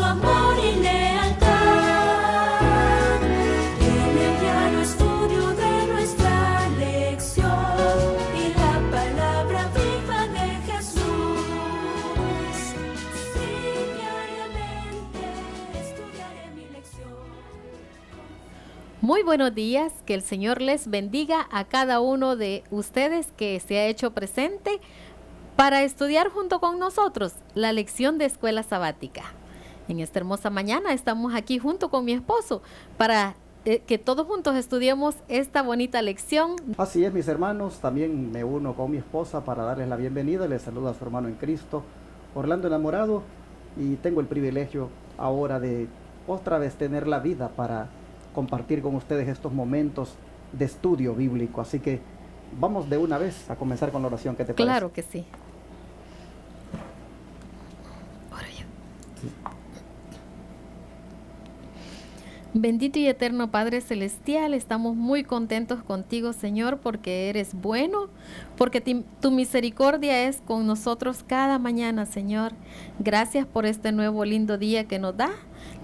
su amor y lealtad. En el diario estudio de nuestra lección y la palabra viva de Jesús. Sí, diariamente estudiaré mi lección. Muy buenos días, que el Señor les bendiga a cada uno de ustedes que se ha hecho presente para estudiar junto con nosotros la lección de escuela sabática. En esta hermosa mañana estamos aquí junto con mi esposo para que todos juntos estudiemos esta bonita lección. Así es, mis hermanos, también me uno con mi esposa para darles la bienvenida. Les saluda a su hermano en Cristo, Orlando Enamorado, y tengo el privilegio ahora de otra vez tener la vida para compartir con ustedes estos momentos de estudio bíblico. Así que vamos de una vez a comenzar con la oración. ¿Qué te parece? Claro que sí. Oro yo. Bendito y eterno Padre Celestial, estamos muy contentos contigo, Señor, porque eres bueno, porque tu misericordia es con nosotros cada mañana, Señor. Gracias por este nuevo lindo día que nos da.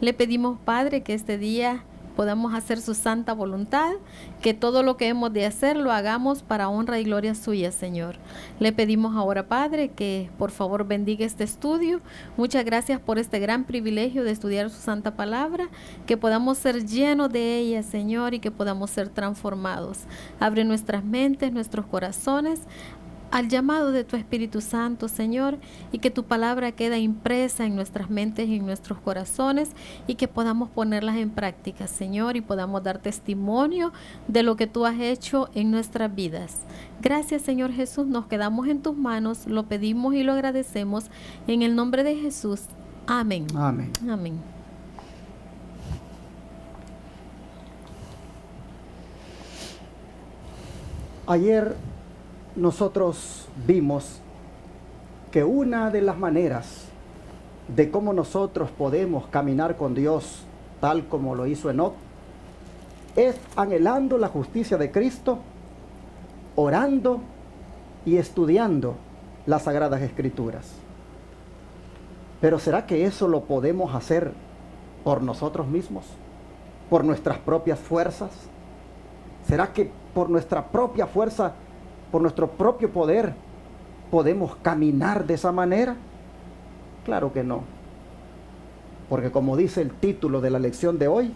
Le pedimos, Padre, que este día podamos hacer su santa voluntad, que todo lo que hemos de hacer lo hagamos para honra y gloria suya, Señor. Le pedimos ahora, Padre, que por favor bendiga este estudio. Muchas gracias por este gran privilegio de estudiar su santa palabra, que podamos ser llenos de ella, Señor, y que podamos ser transformados. Abre nuestras mentes, nuestros corazones al llamado de tu Espíritu Santo, Señor, y que tu palabra quede impresa en nuestras mentes y en nuestros corazones, y que podamos ponerlas en práctica, Señor, y podamos dar testimonio de lo que tú has hecho en nuestras vidas. Gracias, Señor Jesús, nos quedamos en tus manos, lo pedimos y lo agradecemos en el nombre de Jesús. Amén. Amén. Amén. Ayer nosotros vimos que una de las maneras de cómo nosotros podemos caminar con Dios, tal como lo hizo Enoc, es anhelando la justicia de Cristo, orando y estudiando las Sagradas Escrituras. Pero ¿será que eso lo podemos hacer por nosotros mismos? ¿Por nuestras propias fuerzas? ¿Será que por nuestra propia fuerza, por nuestro propio poder, podemos caminar de esa manera? Claro que no. Porque como dice el título de la lección de hoy,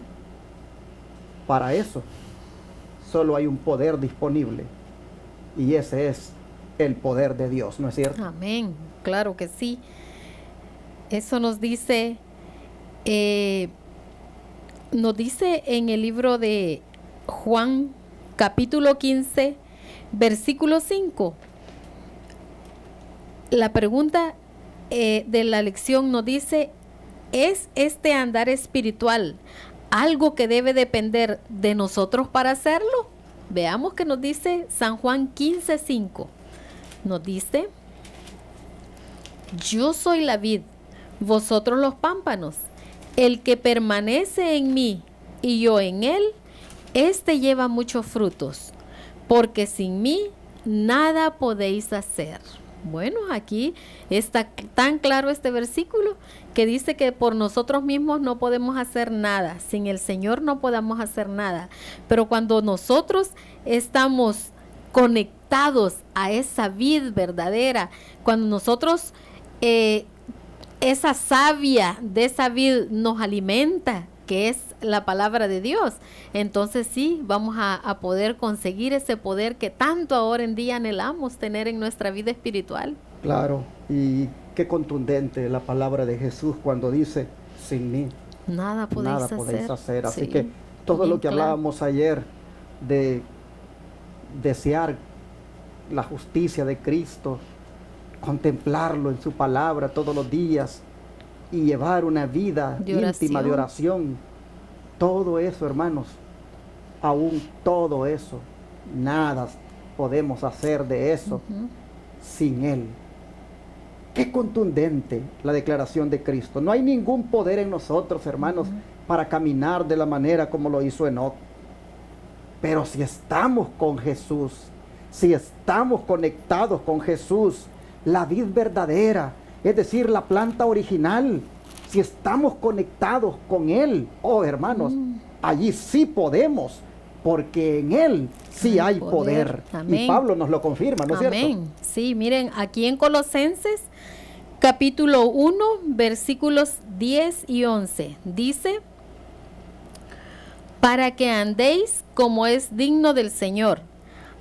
para eso solo hay un poder disponible, y ese es el poder de Dios, ¿no es cierto? Amén, claro que sí. Eso nos dice en el libro de Juan, capítulo 15, versículo 5. La pregunta de la lección nos dice: ¿es este andar espiritual algo que debe depender de nosotros para hacerlo? Veamos que nos dice San Juan 15, 5. Nos dice: yo soy la vid, vosotros los pámpanos. El que permanece en mí y yo en él, éste lleva muchos frutos, porque sin mí nada podéis hacer. Bueno, aquí está tan claro este versículo que dice que por nosotros mismos no podemos hacer nada, sin el Señor no podemos hacer nada. Pero cuando nosotros estamos conectados a esa vid verdadera, cuando nosotros esa savia de esa vid nos alimenta, que es la palabra de Dios, entonces sí, vamos a poder conseguir ese poder que tanto ahora en día anhelamos tener en nuestra vida espiritual. Claro, y qué contundente la palabra de Jesús cuando dice: sin mí nada podéis hacer. Así sí, que todo lo que hablábamos ayer de desear la justicia de Cristo, contemplarlo en su palabra todos los días y llevar una vida íntima de oración, todo eso, hermanos, aún todo eso, nada podemos hacer de eso sin Él. Qué contundente la declaración de Cristo. No hay ningún poder en nosotros, hermanos, para caminar de la manera como lo hizo Enoc. Pero si estamos con Jesús, si estamos conectados con Jesús, la vid verdadera, es decir, la planta original, si estamos conectados con Él, oh hermanos, allí sí podemos, porque en Él sí hay poder. Amén. Y Pablo nos lo confirma, ¿no es cierto? Amén. Sí, miren, aquí en Colosenses, capítulo 1, versículos 10 y 11, dice: para que andéis como es digno del Señor,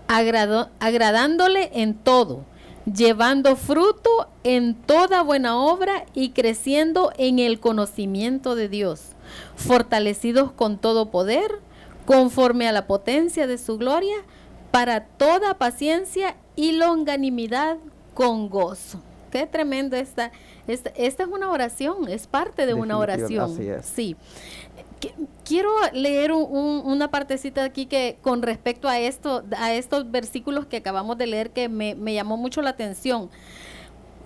agradándole en todo, llevando fruto en toda buena obra y creciendo en el conocimiento de Dios, fortalecidos con todo poder, conforme a la potencia de su gloria, para toda paciencia y longanimidad con gozo. Qué tremendo esta es una oración, es parte de una oración. Así es. Sí. Quiero leer una partecita aquí que con respecto a estos versículos que acabamos de leer, que me llamó mucho la atención.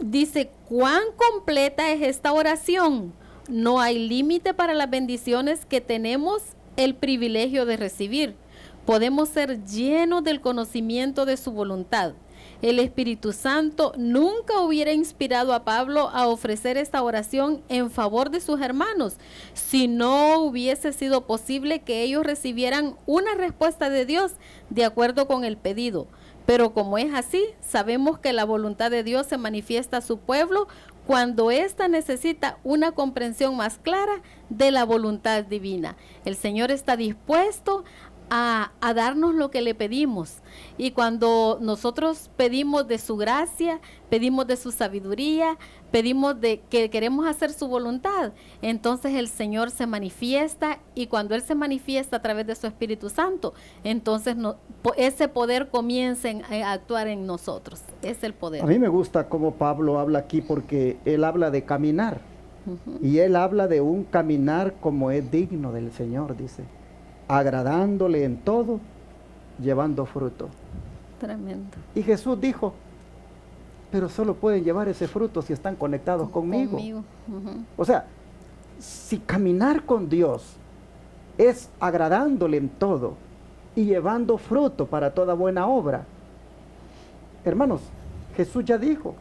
Dice: ¿cuán completa es esta oración? No hay límite para las bendiciones que tenemos el privilegio de recibir. Podemos ser llenos del conocimiento de su voluntad. El Espíritu Santo nunca hubiera inspirado a Pablo a ofrecer esta oración en favor de sus hermanos si no hubiese sido posible que ellos recibieran una respuesta de Dios de acuerdo con el pedido. Pero como es así, sabemos que la voluntad de Dios se manifiesta a su pueblo cuando ésta necesita una comprensión más clara de la voluntad divina. El Señor está dispuesto a darnos lo que le pedimos, y cuando nosotros pedimos de su gracia, pedimos de su sabiduría, pedimos de que queremos hacer su voluntad, entonces el Señor se manifiesta, y cuando Él se manifiesta a través de su Espíritu Santo, entonces ese poder comienza a actuar en nosotros. Es el poder. A mí me gusta cómo Pablo habla aquí, porque él habla de caminar, y él habla de un caminar como es digno del Señor, dice, agradándole en todo, llevando fruto. Tremendo. Y Jesús dijo: pero solo pueden llevar ese fruto si están conectados conmigo. O sea, si caminar con Dios es agradándole en todo y llevando fruto para toda buena obra, hermanos, Jesús ya dijo,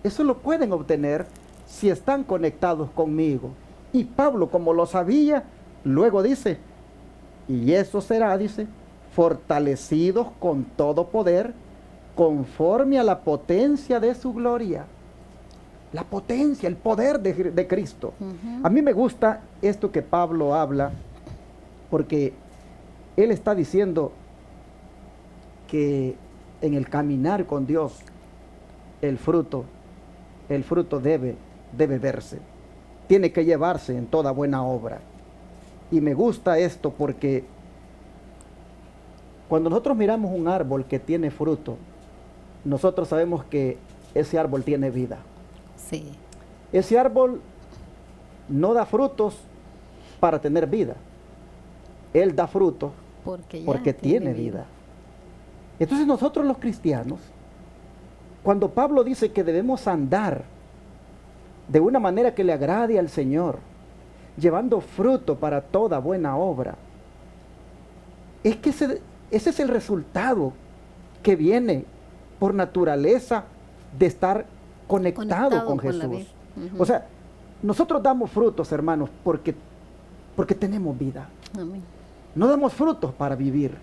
eso lo pueden obtener si están conectados conmigo. Y Pablo, como lo sabía, luego dice: y eso será, dice, fortalecidos con todo poder, conforme a la potencia de su gloria. La potencia, el poder de Cristo. A mí me gusta esto que Pablo habla, porque él está diciendo que en el caminar con Dios, el fruto debe verse. Tiene que llevarse en toda buena obra. Y me gusta esto porque cuando nosotros miramos un árbol que tiene fruto, nosotros sabemos que ese árbol tiene vida. Sí. Ese árbol no da frutos para tener vida. Él da frutos porque tiene vida. Entonces nosotros los cristianos, cuando Pablo dice que debemos andar de una manera que le agrade al Señor, llevando fruto para toda buena obra, es que ese es el resultado que viene por naturaleza de estar conectado con Jesús. O sea, nosotros damos frutos, hermanos, porque tenemos vida. Amén. No damos frutos para vivir,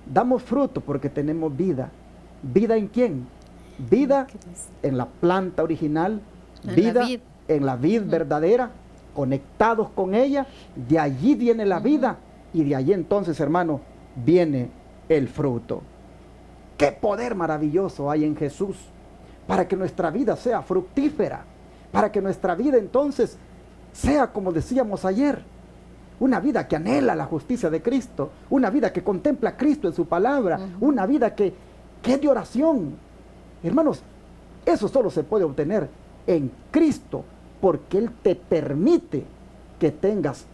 damos frutos porque tenemos vida. ¿Vida en quién? Vida en la planta original, vida en la vid verdadera, conectados con ella, de allí viene la vida, y de allí entonces, hermano, viene el fruto. ¡Qué poder maravilloso hay en Jesús para que nuestra vida sea fructífera! Para que nuestra vida entonces sea, como decíamos ayer, una vida que anhela la justicia de Cristo, una vida que contempla a Cristo en su palabra, una vida que es de oración. Hermanos, eso solo se puede obtener en Cristo, porque Él te permite que tengas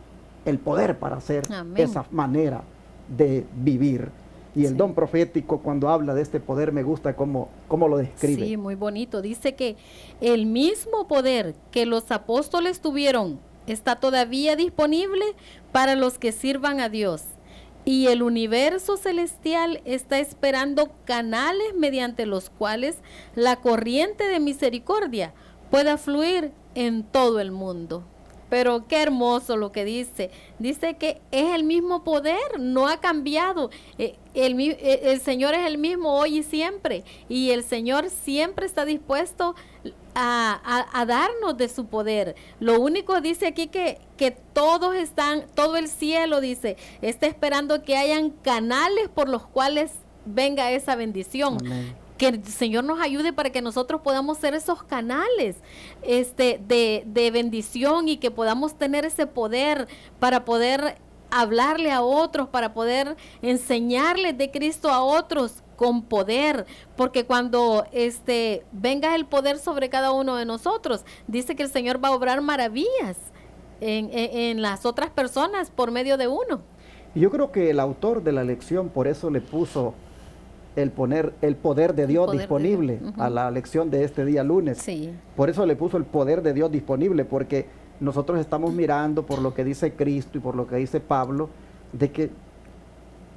el poder para hacer esa manera de vivir. Y el don profético, cuando habla de este poder, me gusta cómo lo describe. Sí, muy bonito. Dice que el mismo poder que los apóstoles tuvieron está todavía disponible para los que sirvan a Dios. Y el universo celestial está esperando canales mediante los cuales la corriente de misericordia pueda fluir en todo el mundo. Pero qué hermoso lo que dice. Dice que es el mismo poder, no ha cambiado. El Señor es el mismo hoy y siempre. Y el Señor siempre está dispuesto a darnos de su poder. Lo único dice aquí que todos están, todo el cielo dice, está esperando que hayan canales por los cuales venga esa bendición. Amén. Que el Señor nos ayude para que nosotros podamos ser esos canales de bendición y que podamos tener ese poder para poder hablarle a otros, para poder enseñarles de Cristo a otros con poder, porque cuando venga el poder sobre cada uno de nosotros, dice que el Señor va a obrar maravillas en las otras personas por medio de uno. Y yo creo que el autor de la lección por eso le puso el poder de Dios disponible a la lección de este día lunes. Sí. Por eso le puso el poder de Dios disponible, porque nosotros estamos mirando por lo que dice Cristo y por lo que dice Pablo, de que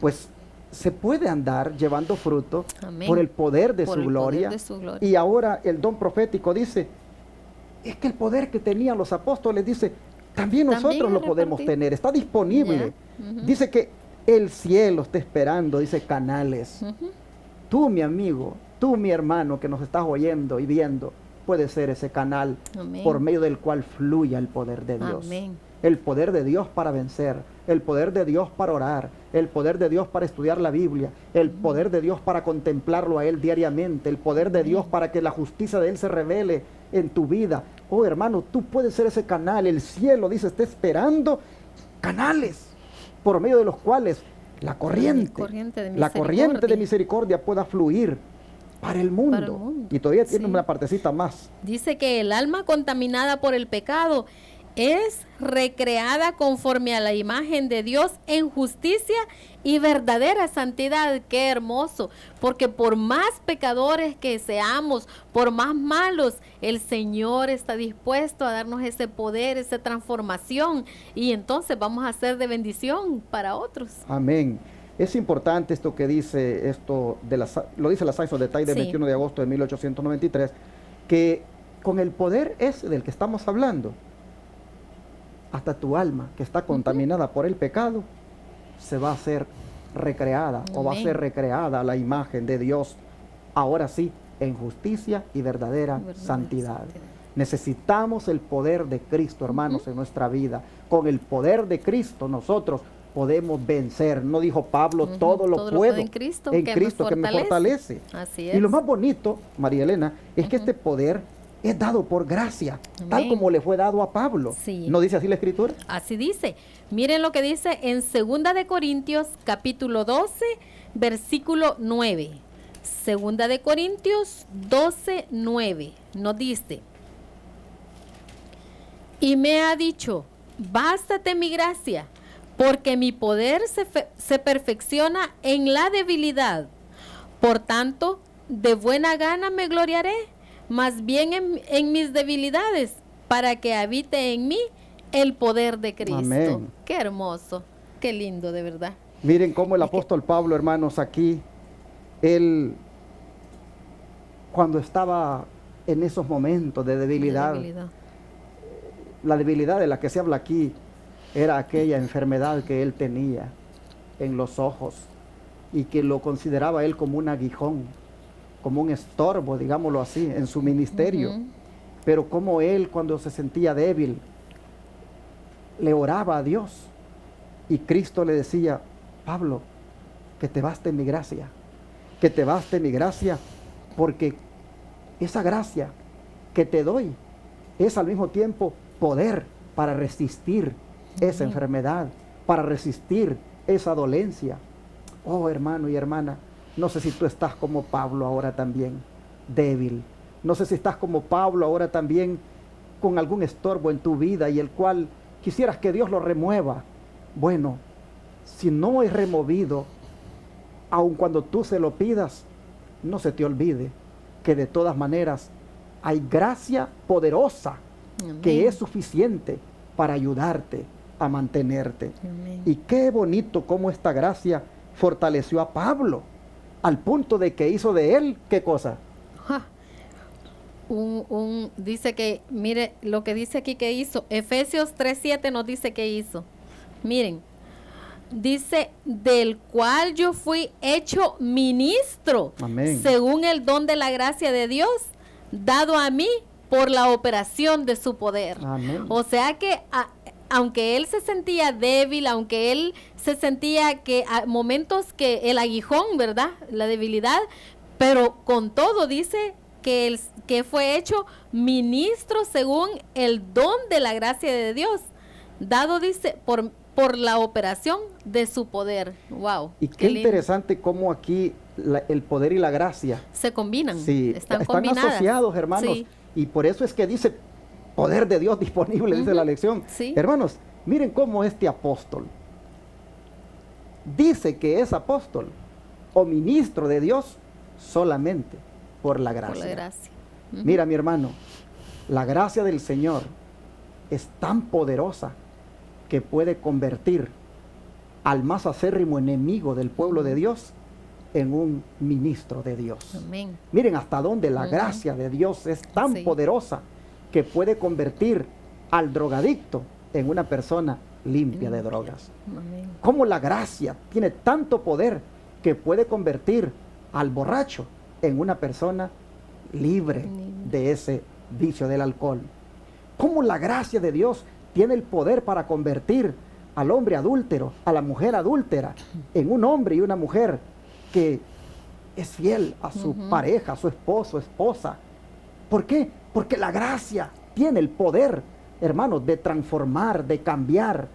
pues se puede andar llevando fruto. Amén. Por el poder de Por su el gloria. poder de su gloria. Y ahora el don profético dice, es que el poder que tenían los apóstoles, dice, también nosotros lo podemos tener, está disponible. Dice que el cielo está esperando, dice canales. Tú, mi amigo, tú, mi hermano, que nos estás oyendo y viendo, puede ser ese canal. Amén. Por medio del cual fluya el poder de Dios. Amén. El poder de Dios para vencer, el poder de Dios para orar, el poder de Dios para estudiar la Biblia, el poder de Dios para contemplarlo a Él diariamente, el poder de Dios para que la justicia de Él se revele en tu vida. Oh, hermano, tú puedes ser ese canal. El cielo, dice, está esperando canales por medio de los cuales la corriente de misericordia pueda fluir para el mundo. Y todavía tiene una partecita más. Dice que el alma contaminada por el pecado es recreada conforme a la imagen de Dios en justicia y verdadera santidad. Qué hermoso, porque por más pecadores que seamos, por más malos, el Señor está dispuesto a darnos ese poder, esa transformación, y entonces vamos a ser de bendición para otros. Amén. Es importante esto que dice, lo dice la Science of the Tide del 21 de agosto de 1893, que con el poder ese del que estamos hablando, hasta tu alma que está contaminada por el pecado se va a ser recreada. Amén. O va a ser recreada la imagen de Dios, ahora sí, en justicia y verdadera santidad. Necesitamos el poder de Cristo, hermanos, en nuestra vida. Con el poder de Cristo nosotros podemos vencer. No dijo Pablo, todo lo puedo en Cristo que me fortalece. Así es. Y lo más bonito, María Elena, es que este poder es dado por gracia, tal como le fue dado a Pablo. Sí. ¿No dice así la Escritura? Así dice. Miren lo que dice en 2 de Corintios, capítulo 12, versículo 9. 2 de Corintios 12, 9. Nos dice: y me ha dicho, bástate mi gracia, porque mi poder se perfecciona en la debilidad. Por tanto, de buena gana me gloriaré, más bien en mis debilidades, para que habite en mí el poder de Cristo. Amén. Qué hermoso, qué lindo, de verdad. Miren cómo el apóstol Pablo, hermanos, aquí, él, cuando estaba en esos momentos de debilidad, la debilidad de la que se habla aquí era aquella enfermedad que él tenía en los ojos y que lo consideraba él como un aguijón, como un estorbo, digámoslo así, en su ministerio. Pero como él, cuando se sentía débil, le oraba a Dios y Cristo le decía: Pablo, que te baste mi gracia, que te baste mi gracia, porque esa gracia que te doy es al mismo tiempo poder para resistir esa enfermedad, para resistir esa dolencia. Oh, hermano y hermana, no sé si tú estás como Pablo ahora también, débil. No sé si estás como Pablo ahora también con algún estorbo en tu vida y el cual quisieras que Dios lo remueva. Bueno, si no es removido, aun cuando tú se lo pidas, no se te olvide que de todas maneras hay gracia poderosa. Amén. Que es suficiente para ayudarte a mantenerte. Amén. Y qué bonito cómo esta gracia fortaleció a Pablo, al punto de que hizo de él, ¿qué cosa? dice que, mire lo que dice aquí que hizo. Efesios 3:7 nos dice que hizo. Miren, dice, del cual yo fui hecho ministro, Amén. según el don de la gracia de Dios, dado a mí por la operación de su poder. Amén. O sea que aunque él se sentía débil, aunque él se sentía que a momentos que el aguijón, ¿verdad? La debilidad, pero con todo dice que fue hecho ministro según el don de la gracia de Dios, dado, dice, por la operación de su poder. Wow. Y qué lindo. interesante cómo aquí el poder y la gracia Se combinan, sí, están están combinadas. asociados, hermanos. Sí. Y por eso es que dice poder de Dios disponible, dice la lección. Sí. Hermanos, miren cómo este apóstol dice que es apóstol o ministro de Dios solamente por la gracia. Por la gracia. Ujú. Mira, mi hermano, la gracia del Señor es tan poderosa que puede convertir al más acérrimo enemigo del pueblo de Dios en un ministro de Dios. Amén. Miren hasta dónde la gracia de Dios es tan Sí. poderosa que puede convertir al drogadicto en una persona limpia de drogas. Amén. Cómo la gracia tiene tanto poder que puede convertir al borracho en una persona libre de ese vicio del alcohol. Cómo la gracia de Dios tiene el poder para convertir al hombre adúltero, a la mujer adúltera, en un hombre y una mujer que es fiel a su pareja, a su esposo, esposa. ¿Por qué? Porque la gracia tiene el poder, hermanos, de transformar, de cambiar.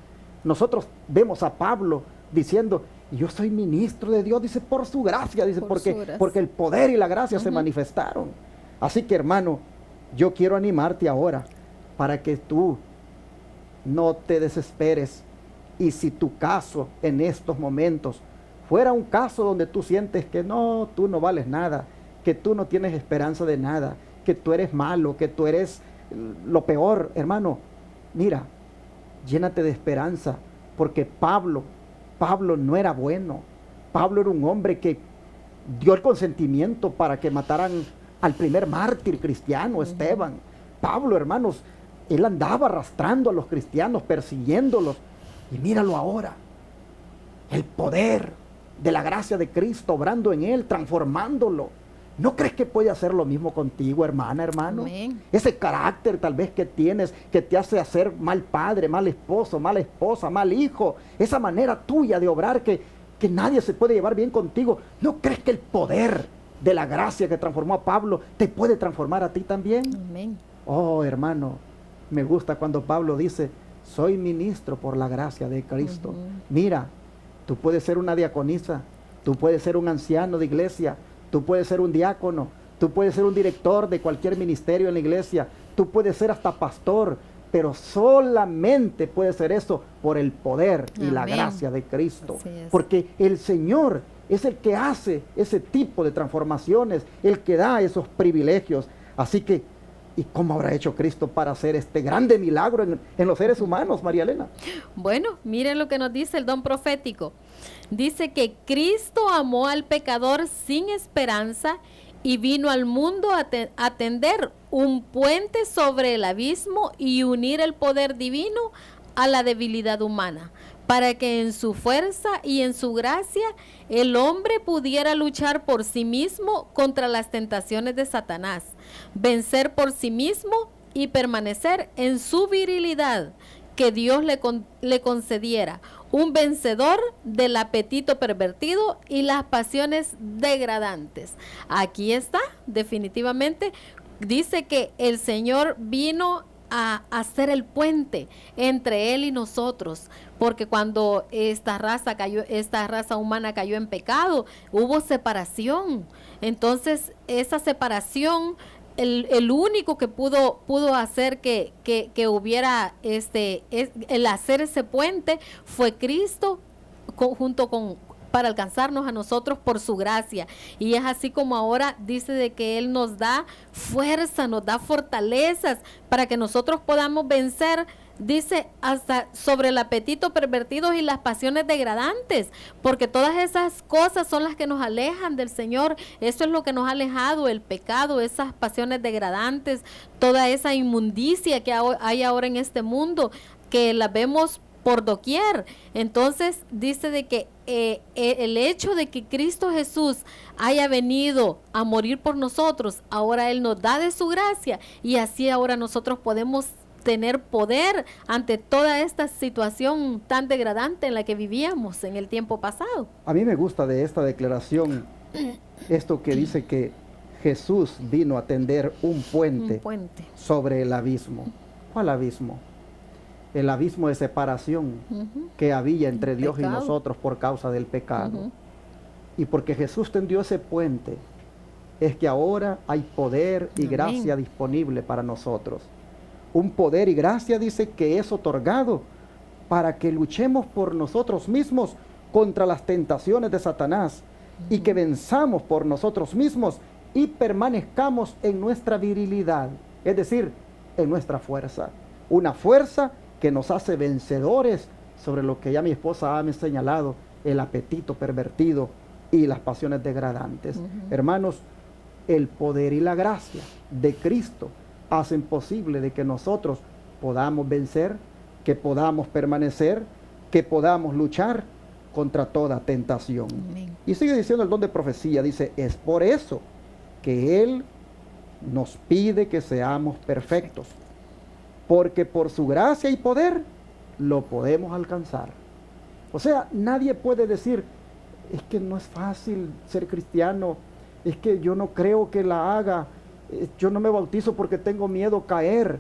Nosotros vemos a Pablo diciendo, yo soy ministro de Dios, dice, por su gracia, dice, Por su gracia. porque el poder y la gracia se manifestaron. Así que, hermano, yo quiero animarte ahora para que tú no te desesperes. Y si tu caso en estos momentos fuera un caso donde tú sientes que no, tú no vales nada, que tú no tienes esperanza de nada, que tú eres malo, que tú eres lo peor, hermano, mira, llénate de esperanza, porque Pablo no era bueno. Pablo era un hombre que dio el consentimiento para que mataran al primer mártir cristiano, Esteban. Pablo, hermanos, él andaba arrastrando a los cristianos, persiguiéndolos. Y míralo ahora, el poder de la gracia de Cristo obrando en él, transformándolo. ¿No crees que puede hacer lo mismo contigo, hermana, hermano? Amén. Ese carácter tal vez que tienes, que te hace hacer mal padre, mal esposo, mala esposa, mal hijo, esa manera tuya de obrar que nadie se puede llevar bien contigo. ¿No crees que el poder de la gracia que transformó a Pablo te puede transformar a ti también? Amén. Oh, hermano, me gusta cuando Pablo dice, soy ministro por la gracia de Cristo. Mira, tú puedes ser una diaconisa, tú puedes ser un anciano de iglesia, tú puedes ser un diácono, tú puedes ser un director de cualquier ministerio en la iglesia, tú puedes ser hasta pastor, pero solamente puede ser eso por el poder y la Amén. gracia de Cristo. Así es. Porque el Señor es el que hace ese tipo de transformaciones, el que da esos privilegios. Así que, ¿y cómo habrá hecho Cristo para hacer este grande milagro en los seres humanos, María Elena? Bueno, miren lo que nos dice el don profético. Dice que Cristo amó al pecador sin esperanza y vino al mundo a tender un puente sobre el abismo y unir el poder divino a la debilidad humana, para que en su fuerza y en su gracia el hombre pudiera luchar por sí mismo contra las tentaciones de Satanás, vencer por sí mismo y permanecer en su virilidad, que Dios le concediera, un vencedor del apetito pervertido y las pasiones degradantes. Aquí está, definitivamente, dice que el Señor vino a hacer el puente entre Él y nosotros, porque cuando esta raza humana cayó en pecado, hubo separación. Entonces, esa separación, el único que pudo hacer que hubiera el hacer ese puente fue Cristo, para alcanzarnos a nosotros por su gracia. Y es así como ahora dice de que Él nos da fuerza, nos da fortalezas para que nosotros podamos vencer dice hasta sobre el apetito pervertido y las pasiones degradantes, porque todas esas cosas son las que nos alejan del Señor. Eso es lo que nos ha alejado, el pecado, esas pasiones degradantes, toda esa inmundicia que hay ahora en este mundo, que la vemos por doquier. Entonces dice de que el hecho de que Cristo Jesús haya venido a morir por nosotros, ahora Él nos da de su gracia, y así ahora nosotros podemos tener poder ante toda esta situación tan degradante en la que vivíamos en el tiempo pasado. A mí me gusta de esta declaración esto que dice que Jesús vino a tender un puente sobre el abismo. ¿Cuál abismo? El abismo de separación que había entre Dios y nosotros por causa del pecado. Y porque Jesús tendió ese puente, es que ahora hay poder y gracia disponible para nosotros. Un poder y gracia, dice, que es otorgado para que luchemos por nosotros mismos contra las tentaciones de Satanás y que venzamos por nosotros mismos y permanezcamos en nuestra virilidad, es decir, en nuestra fuerza. Una fuerza que nos hace vencedores sobre lo que ya mi esposa ha señalado, el apetito pervertido y las pasiones degradantes. Hermanos, el poder y la gracia de Cristo hacen posible de que nosotros podamos vencer, que podamos permanecer, que podamos luchar contra toda tentación. Amén. Y sigue diciendo el don de profecía, dice, es por eso que Él nos pide que seamos perfectos, porque por su gracia y poder lo podemos alcanzar. O sea, nadie puede decir, es que no es fácil ser cristiano, es que yo no creo que la haga, yo no me bautizo porque tengo miedo a caer.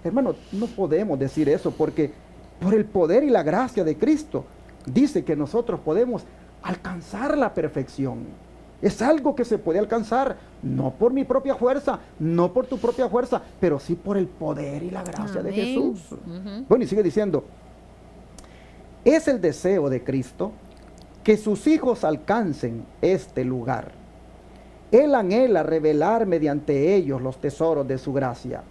Hermano, no podemos decir eso, porque por el poder y la gracia de Cristo dice que nosotros podemos alcanzar la perfección. Es algo que se puede alcanzar, no por mi propia fuerza, no por tu propia fuerza, pero sí por el poder y la gracia de Jesús. Bueno, y sigue diciendo, es el deseo de Cristo que sus hijos alcancen este lugar. Él anhela revelar mediante ellos los tesoros de su gracia.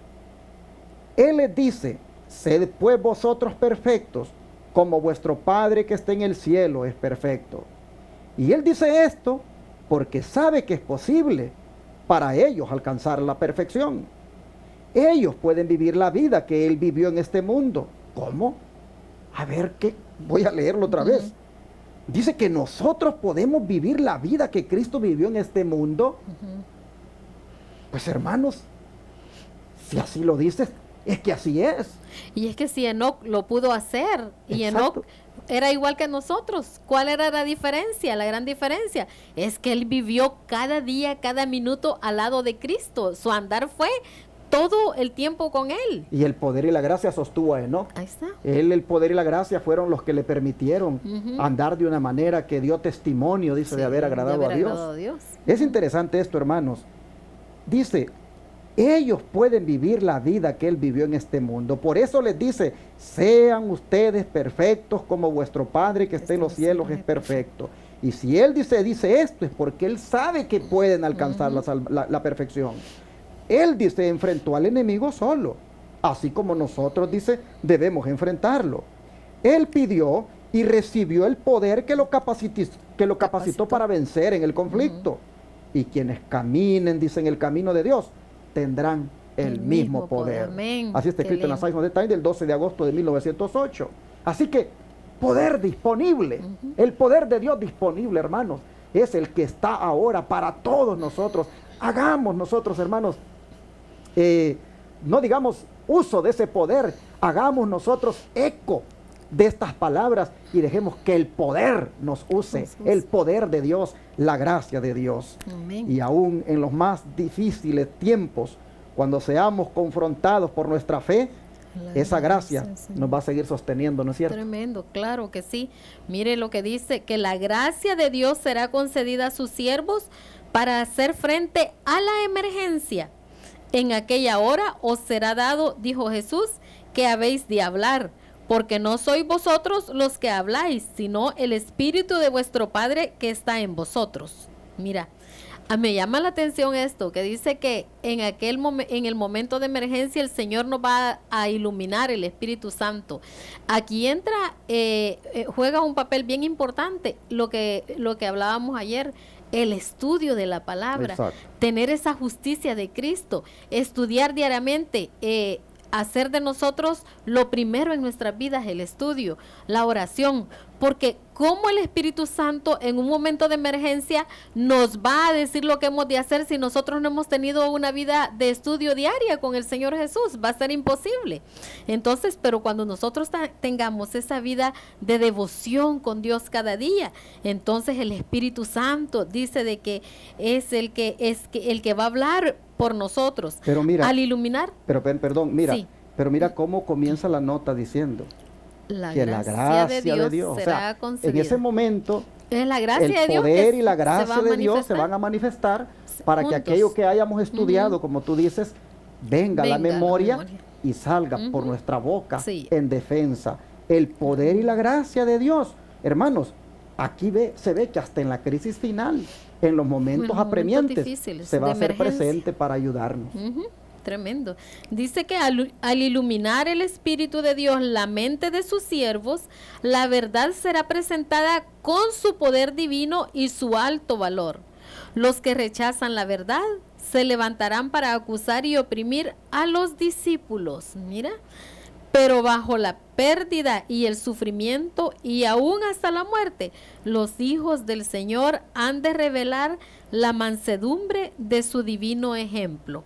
Él les dice, sed pues vosotros perfectos, como vuestro Padre que está en el cielo es perfecto. Y Él dice esto porque sabe que es posible para ellos alcanzar la perfección. Ellos pueden vivir la vida que Él vivió en este mundo. ¿Cómo? A ver, ¿qué? Voy a leerlo otra vez. Dice que nosotros podemos vivir la vida que Cristo vivió en este mundo. Pues hermanos, si así lo dices, es que así es. Y es que si Enoc lo pudo hacer, y Enoc era igual que nosotros. ¿Cuál era la diferencia? La gran diferencia es que él vivió cada día, cada minuto al lado de Cristo. Su andar fue todo el tiempo con Él. Y el poder y la gracia sostuvo a Enoc. Ahí está. Él, el poder y la gracia fueron los que le permitieron andar de una manera que dio testimonio, dice, de haber agradado a Dios. Es interesante esto, hermanos. Dice, ellos pueden vivir la vida que Él vivió en este mundo. Por eso les dice, sean ustedes perfectos como vuestro Padre que está en los cielos es perfecto. Y si Él dice esto, es porque Él sabe que pueden alcanzar la perfección. Él dice, enfrentó al enemigo solo, así como nosotros, dice, debemos enfrentarlo. Él pidió y recibió el poder que lo capacitó para vencer en el conflicto. Y quienes caminen, dice, en el camino de Dios, tendrán el mismo poder. Así está escrito en la Science of the Time del 12 de agosto de 1908. Así que, poder disponible, el poder de Dios disponible, hermanos, es el que está ahora para todos nosotros. Hagamos nosotros, hermanos, no digamos uso de ese poder, hagamos nosotros eco de estas palabras y dejemos que el poder nos use, el poder de Dios, la gracia de Dios. Amén. Y aún en los más difíciles tiempos, cuando seamos confrontados por nuestra fe, esa gracia nos va a seguir sosteniendo, ¿no es cierto? Tremendo, claro que sí. Mire lo que dice, que la gracia de Dios será concedida a sus siervos para hacer frente a la emergencia. En aquella hora os será dado, dijo Jesús, que habéis de hablar, porque no sois vosotros los que habláis, sino el Espíritu de vuestro Padre que está en vosotros. Mira, Me llama la atención esto, que dice que en el momento de emergencia el Señor nos va a iluminar, el Espíritu Santo. Aquí entra, juega un papel bien importante, lo que hablábamos ayer, el estudio de la palabra, Exacto. tener esa justicia de Cristo, estudiar diariamente, hacer de nosotros lo primero en nuestras vidas, el estudio, la oración, porque como el Espíritu Santo en un momento de emergencia nos va a decir lo que hemos de hacer si nosotros no hemos tenido una vida de estudio diaria con el Señor Jesús, va a ser imposible. Entonces, pero cuando nosotros tengamos esa vida de devoción con Dios cada día, entonces el Espíritu Santo dice de que es el que va a hablar por nosotros. Pero mira, al iluminar. Perdón, mira, Sí. pero mira cómo comienza la nota diciendo La que la gracia gracia de Dios, o será sea, en concedida. ese momento Es la gracia el de Dios poder que y la se va gracia a de Dios se manifestar van a manifestar para que juntos. aquello que hayamos estudiado, como tú dices, venga a la Venga a la memoria memoria. y salga por Ujú. nuestra boca Sí. en defensa. El poder y la gracia de Dios. Hermanos, aquí se ve que hasta en la crisis final, en los momentos momentos apremiantes, difíciles, se va de a hacer emergencia. presente para ayudarnos. Ujú, tremendo. Dice que al iluminar el Espíritu de Dios la mente de sus siervos, la verdad será presentada con su poder divino y su alto valor. Los que rechazan la verdad se levantarán para acusar y oprimir a los discípulos. Mira, pero bajo la pérdida y el sufrimiento y aún hasta la muerte, los hijos del Señor han de revelar la mansedumbre de su divino ejemplo.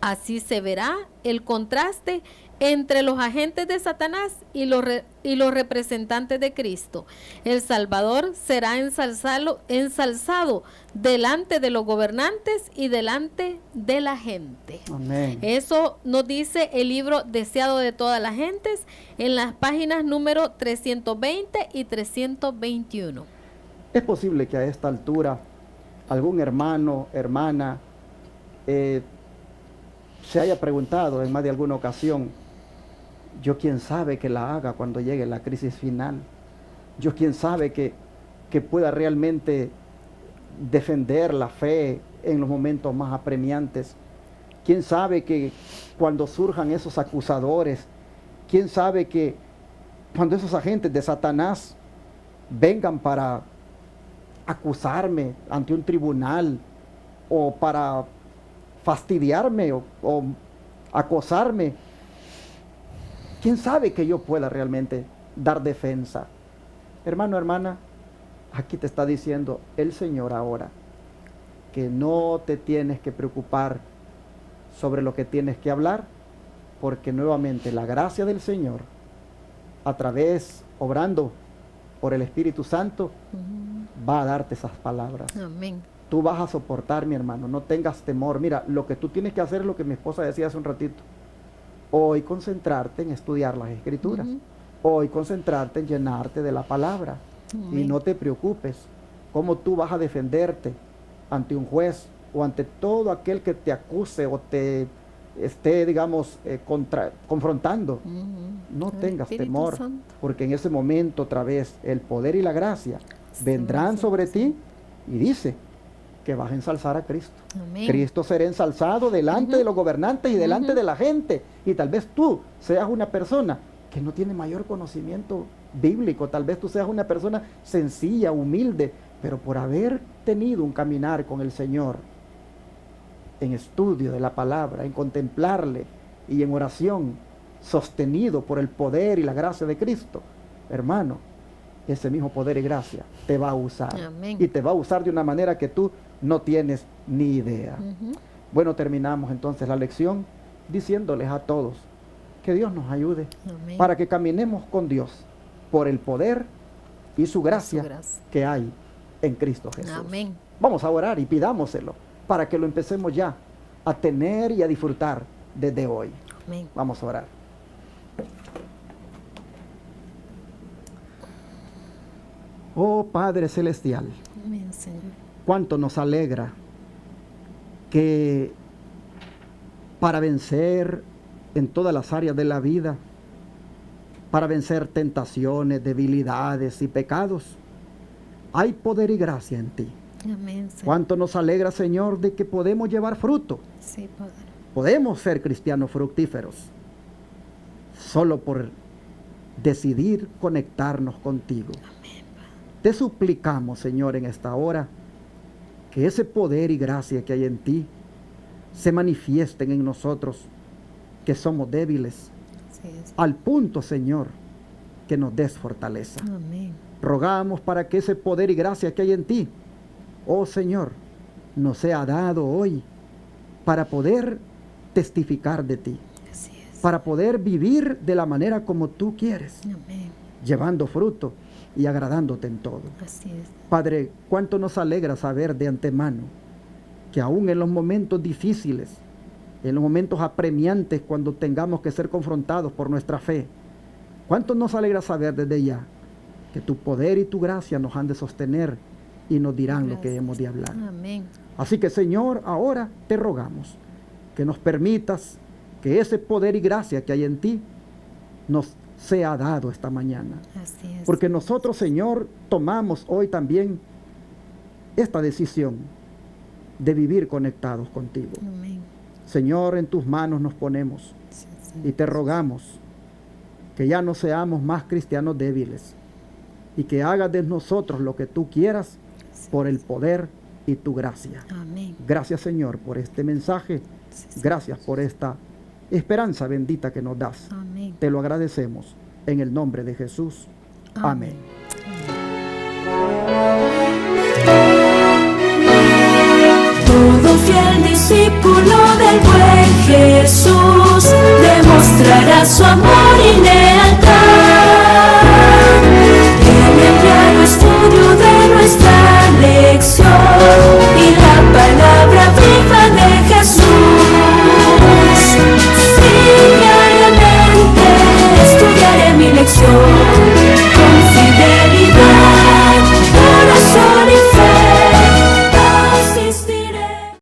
Así se verá el contraste entre los agentes de Satanás y los representantes de Cristo. El Salvador será ensalzado delante de los gobernantes y delante de la gente. Amén. Eso nos dice el libro Deseado de todas las gentes en las páginas número 320 y 321. Es posible que a esta altura algún hermano, hermana, se haya preguntado en más de alguna ocasión, yo quién sabe que la haga cuando llegue la crisis final, yo quién sabe que pueda realmente defender la fe en los momentos más apremiantes, quién sabe que cuando surjan esos acusadores, quién sabe que cuando esos agentes de Satanás vengan para acusarme ante un tribunal o para fastidiarme o acosarme, quién sabe que yo pueda realmente dar defensa. Hermano, hermana, aquí te está diciendo el Señor ahora que no te tienes que preocupar sobre lo que tienes que hablar, porque nuevamente la gracia del Señor, a través, obrando por el Espíritu Santo, va a darte esas palabras. Amén. Tú vas a soportar, mi hermano, no tengas temor. Mira, lo que tú tienes que hacer es lo que mi esposa decía hace un ratito. Hoy concentrarte en estudiar las Escrituras. Hoy concentrarte en llenarte de la palabra. Amén. Y no te preocupes cómo tú vas a defenderte ante un juez o ante todo aquel que te acuse o te esté, digamos, confrontando. No El tengas Espíritu temor, Santo. porque en ese momento otra vez el poder y la gracia vendrán sobre ti, y dice que vas a ensalzar a Cristo. Amén. Cristo será ensalzado delante de los gobernantes y delante de la gente, y tal vez tú seas una persona que no tiene mayor conocimiento bíblico, tal vez tú seas una persona sencilla, humilde, pero por haber tenido un caminar con el Señor en estudio de la palabra, en contemplarle y en oración, sostenido por el poder y la gracia de Cristo, hermano, ese mismo poder y gracia te va a usar. Amén. Y te va a usar de una manera que tú no tienes ni idea. Bueno, terminamos entonces la lección diciéndoles a todos que Dios nos ayude Amén. para que caminemos con Dios por el poder y su gracia, gracia. que hay en Cristo Jesús. Amén. Vamos a orar y pidámoselo para que lo empecemos ya a tener y a disfrutar desde hoy. Amén. Vamos a orar. Oh Padre Celestial, Amén, Señor. cuánto nos alegra que para vencer en todas las áreas de la vida, para vencer tentaciones, debilidades y pecados, hay poder y gracia en ti. Amén, Señor. Cuánto nos alegra, Señor, de que podemos llevar fruto. Sí, Padre. Podemos ser cristianos fructíferos solo por decidir conectarnos contigo. Te suplicamos, Señor, en esta hora, que ese poder y gracia que hay en ti se manifiesten en nosotros, que somos débiles, Así es. al punto, Señor, que nos des fortaleza. Amén. Rogamos para que ese poder y gracia que hay en ti, oh Señor, nos sea dado hoy para poder testificar de ti, Así es. para poder vivir de la manera como tú quieres, Amén. llevando fruto y agradándote en todo. Así es. Padre, cuánto nos alegra saber de antemano que aún en los momentos difíciles, en los momentos apremiantes, cuando tengamos que ser confrontados por nuestra fe, cuánto nos alegra saber desde ya que tu poder y tu gracia nos han de sostener y nos dirán lo que Gracias. hemos de hablar. Amén. Así que, Señor, ahora te rogamos que nos permitas que ese poder y gracia que hay en ti nos sea dado esta mañana. Así es. Porque nosotros, Señor, tomamos hoy también esta decisión de vivir conectados contigo. Amén. Señor, en tus manos nos ponemos Sí, y te rogamos que ya no seamos más cristianos débiles y que hagas de nosotros lo que tú quieras por el poder y tu gracia. Amén. Gracias, Señor, por este mensaje. Sí, Gracias por esta esperanza bendita que nos das. Amén. Te lo agradecemos en el nombre de Jesús. Amén. Todo fiel discípulo del buen Jesús demostrará su amor y lealtad.